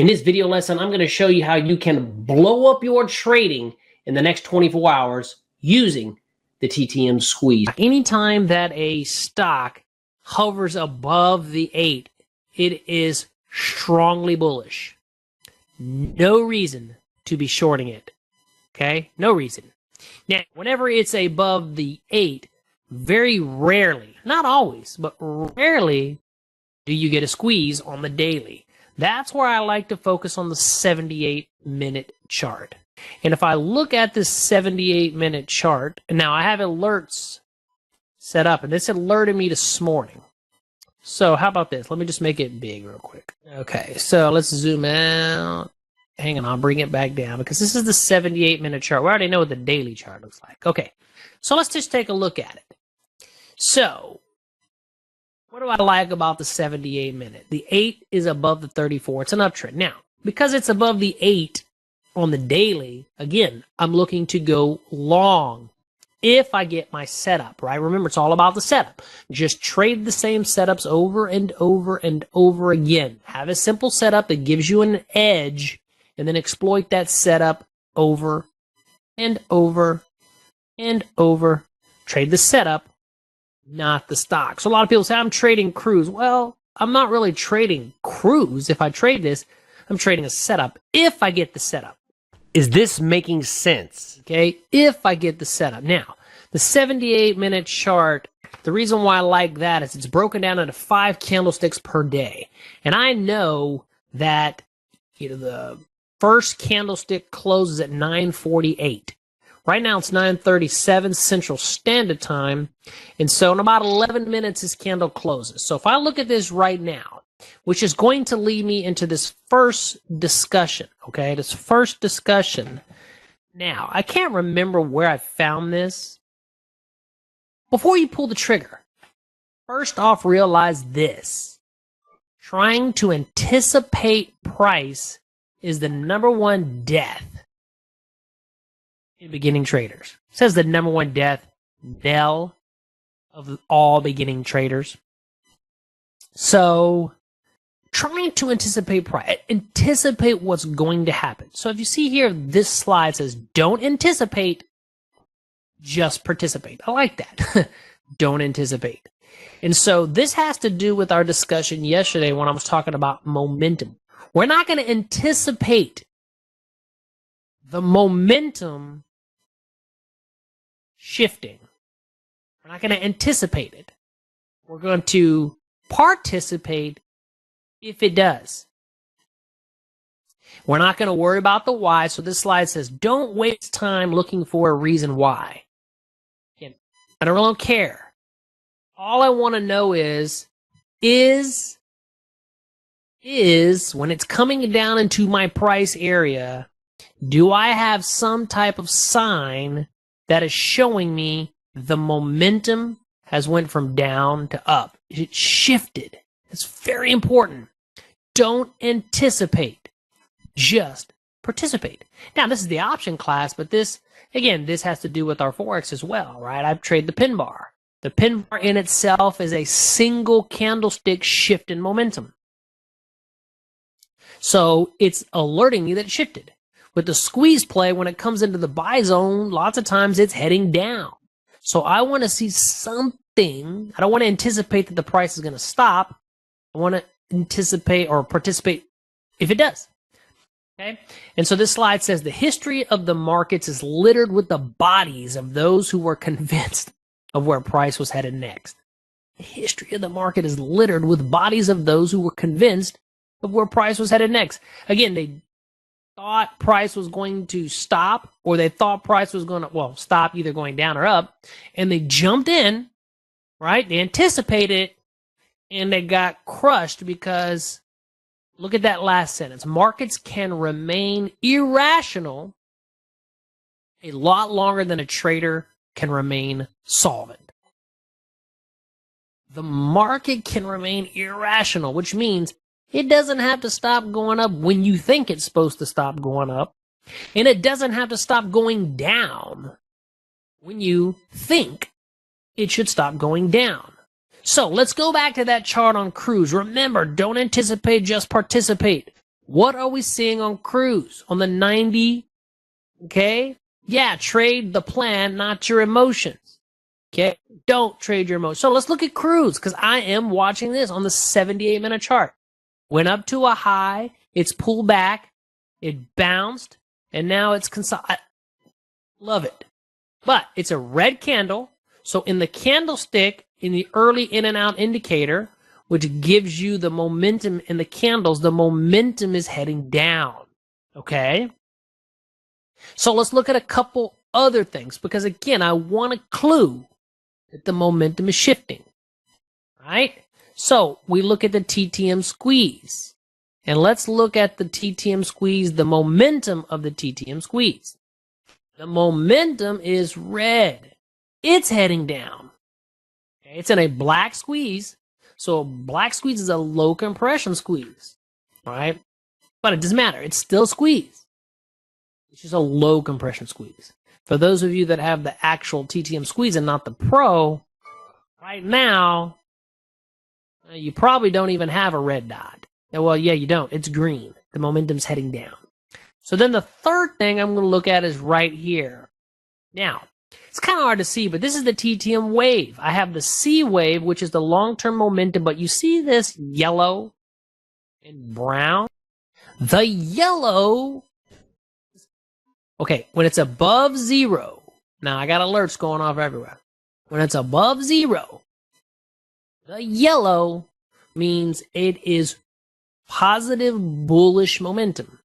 In this video lesson, I'm going to show you how you can blow up your trading in the next 24 hours using the TTM squeeze. Anytime that a stock hovers above the 8, it is strongly bullish. No reason to be shorting it. Okay? No reason. Now, whenever it's above the 8, very rarely, not always, but rarely do you get a squeeze on the daily. That's where I like to focus on the 78-minute chart. And if I look at this 78-minute chart, now I have alerts set up, and this alerted me this morning. So how about this? Let me just make it big real quick. Okay, so let's zoom out. Hang on, I'll bring it back down because this is the 78-minute chart. We already know what the daily chart looks like. Okay, so let's just take a look at it. So what do I like about the 78-minute? The 8 is above the 34. It's an uptrend. Now, because it's above the 8 on the daily, again, I'm looking to go long if I get my setup, right? Remember, it's all about the setup. Just trade the same setups over and over and over again. Have a simple setup that gives you an edge, and then exploit that setup over and over and over. Trade the setup, not the stock. So a lot of people say, I'm trading cruise. Well, I'm not really trading cruise. If I trade this, I'm trading a setup if I get the setup. Is this making sense? Okay, if I get the setup. Now, the 78-minute chart, the reason why I like that is it's broken down into 5 candlesticks per day. And I know that the first candlestick closes at 9:48. Right now it's 9:37 Central Standard Time, and so in about 11 minutes this candle closes. So if I look at this right now, which is going to lead me into this first discussion, okay, this first discussion. Now, I can't remember where I found this. Before you pull the trigger, first off, realize this. Trying to anticipate price is the #1 death in beginning traders. It says the #1 death knell of all beginning traders. So, trying to anticipate price, anticipate what's going to happen. So if you see here, this slide says, don't anticipate, just participate. I like that. Don't anticipate. And so this has to do with our discussion yesterday when I was talking about momentum. We're not going to anticipate the momentum shifting. We're not going to anticipate it. We're going to participate if it does. We're not going to worry about the why. So this slide says, don't waste time looking for a reason why. Again, I don't care. All I want to know is when it's coming down into my price area, do I have some type of sign that is showing me the momentum has went from down to up? It shifted. It's very important. Don't anticipate. Just participate. Now, this is the option class, but this has to do with our Forex as well, right? I trade the pin bar. The pin bar in itself is a single candlestick shift in momentum. So it's alerting me that it shifted. With the squeeze play, when it comes into the buy zone, lots of times it's heading down. So I want to see something. I don't want to anticipate that the price is going to stop. I want to anticipate or participate if it does. Okay? And so this slide says the history of the markets is littered with the bodies of those who were convinced of where price was headed next. The history of the market is littered with bodies of those who were convinced of where price was headed next. Again, they thought price was going to stop, or they thought price was going to, stop either going down or up, and they jumped in, right? They anticipated it, and they got crushed because, look at that last sentence. Markets can remain irrational a lot longer than a trader can remain solvent. The market can remain irrational, which means it doesn't have to stop going up when you think it's supposed to stop going up, and it doesn't have to stop going down when you think it should stop going down. So let's go back to that chart on cruise. Remember, don't anticipate, just participate. What are we seeing on cruise? On the 90, okay? Yeah, trade the plan, not your emotions. Okay? Don't trade your emotions. So let's look at cruise, because I am watching this on the 78-minute chart. Went up to a high, it's pulled back, it bounced, and now it's love it. But it's a red candle, so in the candlestick, in the early in and out indicator, which gives you the momentum in the candles, the momentum is heading down. Okay? So let's look at a couple other things, because again, I want a clue that the momentum is shifting. Right? So we look at the TTM squeeze. And let's look at the TTM squeeze, the momentum of the TTM squeeze. The momentum is red. It's heading down. Okay? It's in a black squeeze. So a black squeeze is a low compression squeeze. Right? But it doesn't matter. It's still a squeeze. It's just a low compression squeeze. For those of you that have the actual TTM squeeze and not the Pro, right now, you probably don't even have a red dot. Well, yeah, you don't. It's green. The momentum's heading down. So then the third thing I'm going to look at is right here. Now, it's kind of hard to see, but this is the TTM wave. I have the C wave, which is the long-term momentum, but you see this yellow and brown? The yellow, okay, when it's above zero, now I got alerts going off everywhere. When it's above zero, the yellow means it is positive bullish momentum.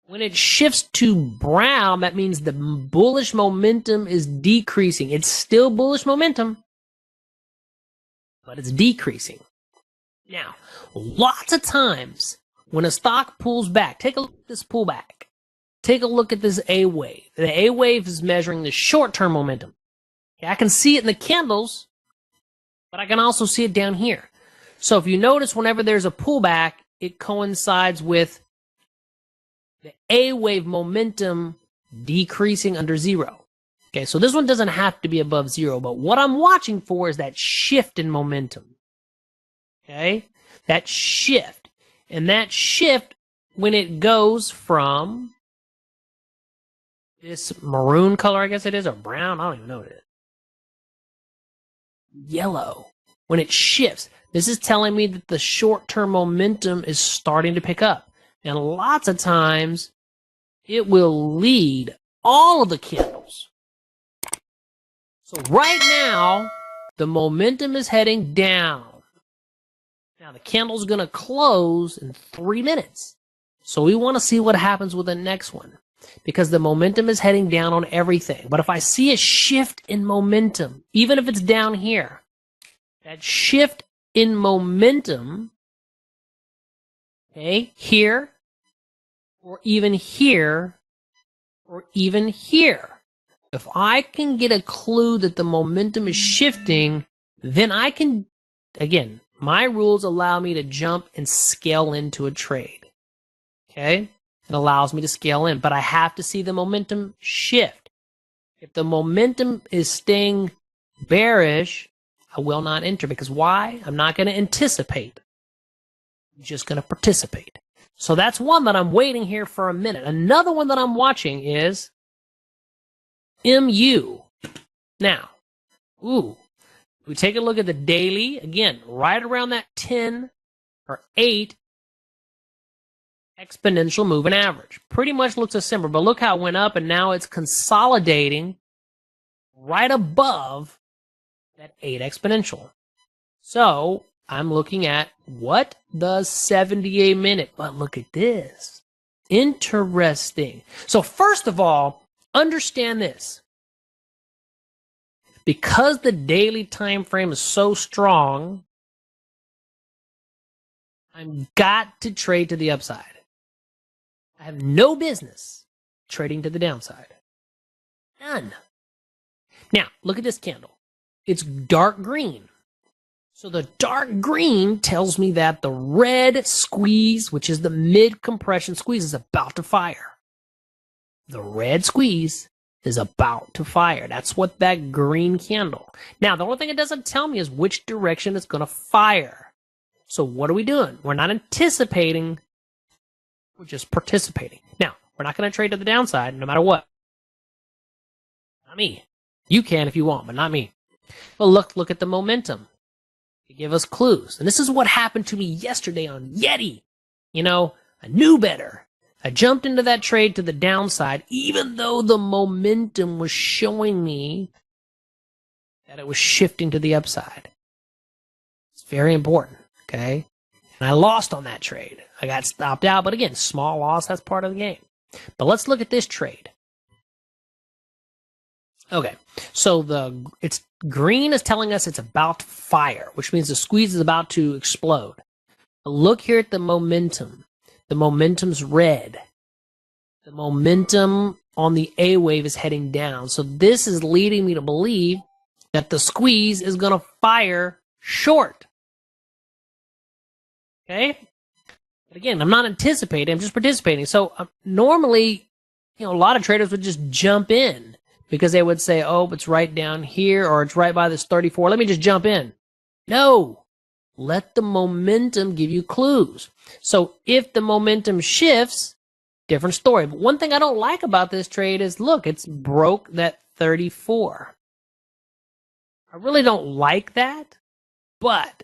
When it shifts to brown, that means the bullish momentum is decreasing. It's still bullish momentum, but it's decreasing. Now, lots of times when a stock pulls back, take a look at this pullback. Take a look at this A wave. The A wave is measuring the short-term momentum. Okay, I can see it in the candles, but I can also see it down here. So if you notice, whenever there's a pullback, it coincides with the A wave momentum decreasing under zero. Okay, so this one doesn't have to be above zero, but what I'm watching for is that shift in momentum. Okay, that shift. And that shift, when it goes from this maroon color, I guess it is, or brown, I don't even know what it is. Yellow. When it shifts, this is telling me that the short-term momentum is starting to pick up. And lots of times, it will lead all of the candles. So right now, the momentum is heading down. Now, the candle's going to close in 3 minutes. So we want to see what happens with the next one, because the momentum is heading down on everything. But if I see a shift in momentum, even if it's down here, that shift in momentum, okay, here, or even here, or even here. If I can get a clue that the momentum is shifting, then I can, again, my rules allow me to jump and scale into a trade. Okay? It allows me to scale in, but I have to see the momentum shift. If the momentum is staying bearish, I will not enter, because why? I'm not going to anticipate. I'm just going to participate. So that's one that I'm waiting here for a minute. Another one that I'm watching is MU. Now, we take a look at the daily, again, right around that 10 or 8 exponential moving average. Pretty much looks a similar, but look how it went up, and now it's consolidating right above that 8 exponential. So I'm looking at what? The 78-minute. But look at this. Interesting. So first of all, understand this. Because the daily time frame is so strong, I've got to trade to the upside. I have no business trading to the downside. None. Now, look at this candle. It's dark green. So the dark green tells me that the red squeeze, which is the mid-compression squeeze, is about to fire. The red squeeze is about to fire. That's what that green candle. Now, the only thing it doesn't tell me is which direction it's going to fire. So what are we doing? We're not anticipating. We're just participating. Now, we're not going to trade to the downside no matter what. Not me. You can if you want, but not me. Well, look at the momentum. They give us clues. And this is what happened to me yesterday on Yeti. You know, I knew better. I jumped into that trade to the downside, even though the momentum was showing me that it was shifting to the upside. It's very important, okay? And I lost on that trade. I got stopped out, but again, small loss, that's part of the game. But let's look at this trade. Okay, so it's green is telling us it's about to fire, which means the squeeze is about to explode. But look here at the momentum. The momentum's red. The momentum on the A wave is heading down. So this is leading me to believe that the squeeze is going to fire short. Okay? But again, I'm not anticipating, I'm just participating. So normally, a lot of traders would just jump in because they would say, oh, it's right down here or it's right by this 34. Let me just jump in. No. Let the momentum give you clues. So if the momentum shifts, different story. But one thing I don't like about this trade is, look, it's broke that 34. I really don't like that. But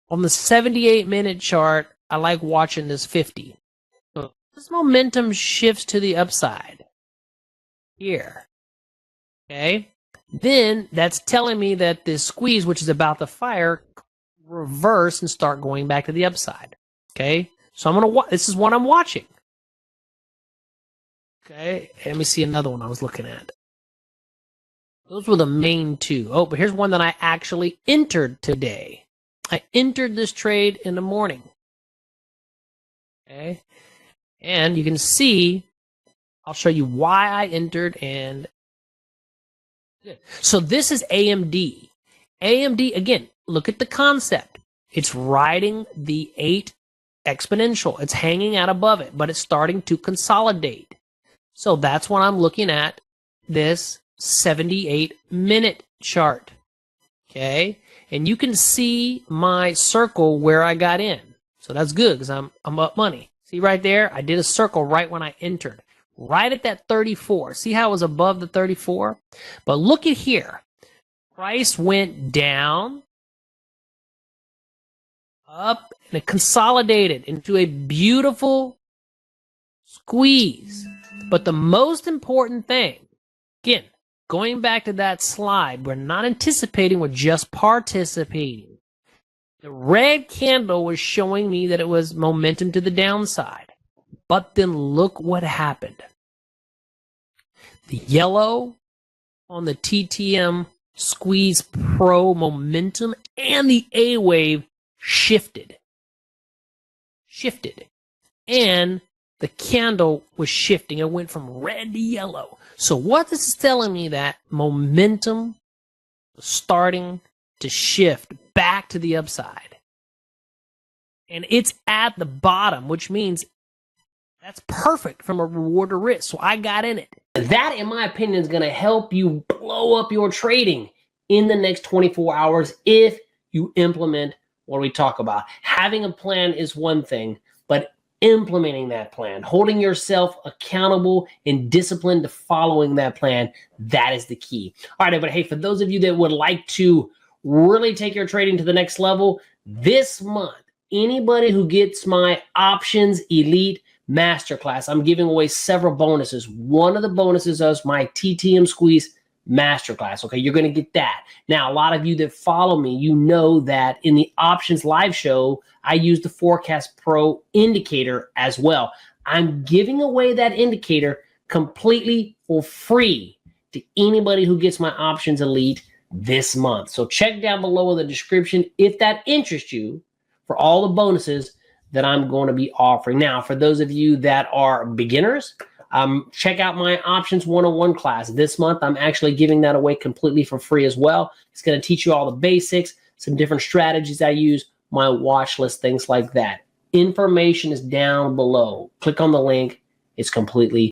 on the 78-minute chart, I like watching this 50. So this momentum shifts to the upside here. Okay? Then that's telling me that this squeeze, which is about to fire, reverse and start going back to the upside. Okay? So I'm going to this is what I'm watching. Okay? Let me see another one I was looking at. Those were the main two. Oh, but here's one that I actually entered today. I entered this trade in the morning. Okay? And you can see, I'll show you why I entered. And so this is AMD. AMD, again, look at the concept. It's riding the 8 exponential. It's hanging out above it, but it's starting to consolidate. So that's when I'm looking at this 78-minute chart. Okay? And you can see my circle where I got in. So that's good because I'm up money. See right there? I did a circle right when I entered. Right at that 34. See how it was above the 34? But look at here. Price went down, up, and it consolidated into a beautiful squeeze. But the most important thing, again, going back to that slide, we're not anticipating, we're just participating. The red candle was showing me that it was momentum to the downside. But then look what happened. The yellow on the TTM squeeze pro momentum and the A wave shifted. And the candle was shifting. It went from red to yellow. So what this is telling me that momentum was starting to shift back to the upside. And it's at the bottom, which means that's perfect from a reward to risk. So I got in it. That, in my opinion, is going to help you blow up your trading in the next 24 hours if you implement what we talk about. Having a plan is one thing, but implementing that plan, holding yourself accountable and disciplined to following that plan, that is the key. All right, but hey, for those of you that would like to really take your trading to the next level, this month, anybody who gets my Options Elite Masterclass, I'm giving away several bonuses. One of the bonuses is my TTM Squeeze Masterclass. Okay, you're going to get that. Now, a lot of you that follow me, you know that in the Options Live Show, I use the Forecast Pro indicator as well. I'm giving away that indicator completely for free to anybody who gets my Options Elite this month. So check down below in the description if that interests you for all the bonuses that I'm going to be offering. Now, for those of you that are beginners, check out my Options 101 class. This month, I'm actually giving that away completely for free as well. It's going to teach you all the basics, some different strategies I use, my watch list, things like that. Information is down below. Click on the link. It's completely